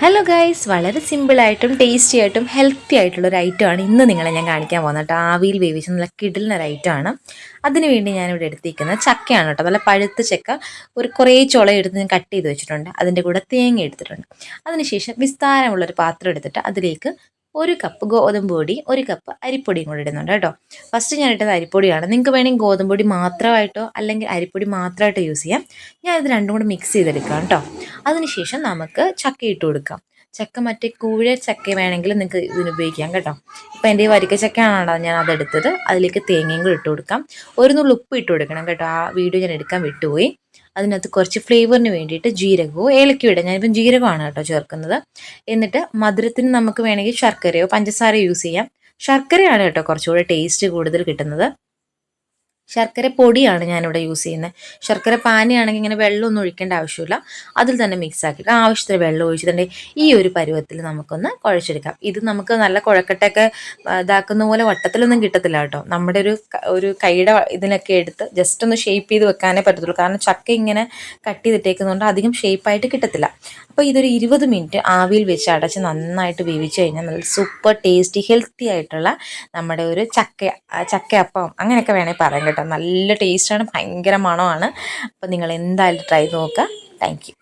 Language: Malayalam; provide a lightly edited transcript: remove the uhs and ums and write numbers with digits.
ഹലോ ഗൈസ്, വളരെ സിമ്പിളായിട്ടും ടേസ്റ്റി ആയിട്ടും ഹെൽത്തി ആയിട്ടുള്ളൊരു ഐറ്റമാണ് ഇന്ന് നിങ്ങളെ ഞാൻ കാണിക്കാൻ പോകുന്നത് കേട്ടോ. ആവിയിൽ വേവിച്ച് നല്ല കിടിലൊരു ഐറ്റമാണ്. അതിന് വേണ്ടി ഞാനിവിടെ എടുത്തിരിക്കുന്നത് ചക്കയാണ് കേട്ടോ. നല്ല പഴുത്ത ചക്ക കുറേ ചുള എടുത്ത് ഞാൻ കട്ട് ചെയ്ത് വെച്ചിട്ടുണ്ട്. അതിൻ്റെ കൂടെ തേങ്ങ എടുത്തിട്ടുണ്ട്. അതിനുശേഷം വിസ്താരമുള്ളൊരു പാത്രം എടുത്തിട്ട് അതിലേക്ക് 1 കപ്പ് ഗോതമ്പ് പൊടി, 1 കപ്പ് അരിപ്പൊടിയും കൂടി ഇടുന്നുണ്ട് കേട്ടോ. ഫസ്റ്റ് ഞാൻ ഇട്ടത് അരിപ്പൊടിയാണ്. നിങ്ങൾക്ക് വേണമെങ്കിൽ ഗോതമ്പ് പൊടി മാത്രമായിട്ടോ അല്ലെങ്കിൽ അരിപ്പൊടി മാത്രമായിട്ടോ യൂസ് ചെയ്യാം. ഞാൻ ഇത് രണ്ടും കൂടി മിക്സ് ചെയ്തെടുക്കാം കേട്ടോ. അതിനുശേഷം നമുക്ക് ചക്ക ഇട്ട് കൊടുക്കാം. ചക്ക മറ്റേ കൂഴ ചക്ക വേണമെങ്കിൽ നിങ്ങൾക്ക് ഇതിന് ഉപയോഗിക്കാം കേട്ടോ. ഇപ്പം എൻ്റെ വരിക്ക ചക്കയാണോ ഞാൻ അതെടുത്തത്. അതിലേക്ക് തേങ്ങയും കൂടി ഇട്ട് കൊടുക്കാം. ഒരു നുള്ളു ഉപ്പ് ഇട്ട് കൊടുക്കണം കേട്ടോ. ആ വീഡിയോ ഞാൻ എടുക്കാൻ വിട്ടുപോയി. അതിനകത്ത് കുറച്ച് ഫ്ലേവറിന് വേണ്ടിയിട്ട് ജീരകവും ഏലക്കയും ഇടാം. ഞാനിപ്പം ജീരകമാണ് കേട്ടോ ചേർക്കുന്നത്. എന്നിട്ട് മധുരത്തിന് നമുക്ക് വേണമെങ്കിൽ ശർക്കരയോ പഞ്ചസാരയോ യൂസ് ചെയ്യാം. ശർക്കരയാണ് കേട്ടോ കുറച്ചുകൂടെ ടേസ്റ്റ് കൂടുതൽ കിട്ടുന്നത്. ശർക്കര പൊടിയാണ് ഞാനിവിടെ യൂസ് ചെയ്യുന്നത്. ശർക്കര പാനിയാണെങ്കിൽ ഇങ്ങനെ വെള്ളമൊന്നും ഒഴിക്കേണ്ട ആവശ്യമില്ല. അതിൽ തന്നെ മിക്സ് ആക്കിയിട്ട് ആവശ്യത്തിന് വെള്ളം ഒഴിച്ചിട്ടുണ്ടെങ്കിൽ ഈ ഒരു പരുവത്തിൽ നമുക്കൊന്ന് കുഴച്ചെടുക്കാം. ഇത് നമുക്ക് നല്ല കുഴക്കട്ടൊക്കെ ഇതാക്കുന്ന പോലെ വട്ടത്തിലൊന്നും കിട്ടത്തില്ല കേട്ടോ. നമ്മുടെ ഒരു കൈയുടെ ഇതിനൊക്കെ എടുത്ത് ജസ്റ്റ് ഒന്ന് ഷേപ്പ് ചെയ്ത് വെക്കാനേ പറ്റത്തുള്ളൂ. കാരണം ചക്ക ഇങ്ങനെ കട്ട് ചെയ്തിട്ടേക്കുന്നതുകൊണ്ട് അധികം ഷേപ്പായിട്ട് കിട്ടത്തില്ല. അപ്പോൾ ഇതൊരു 20 മിനിറ്റ് ആവിയിൽ വെച്ച് അടച്ച് നന്നായിട്ട് വേവിച്ച് കഴിഞ്ഞാൽ നല്ല സൂപ്പർ ടേസ്റ്റി ഹെൽത്തി ആയിട്ടുള്ള നമ്മുടെ ഒരു ചക്കയപ്പം അങ്ങനെയൊക്കെ വേണമെങ്കിൽ പറയാം കേട്ടോ. നല്ല ടേസ്റ്റാണ്, ഭയങ്കര മണമാണ്. അപ്പോൾ നിങ്ങൾ എന്തായാലും ട്രൈ നോക്കുക. Thank you.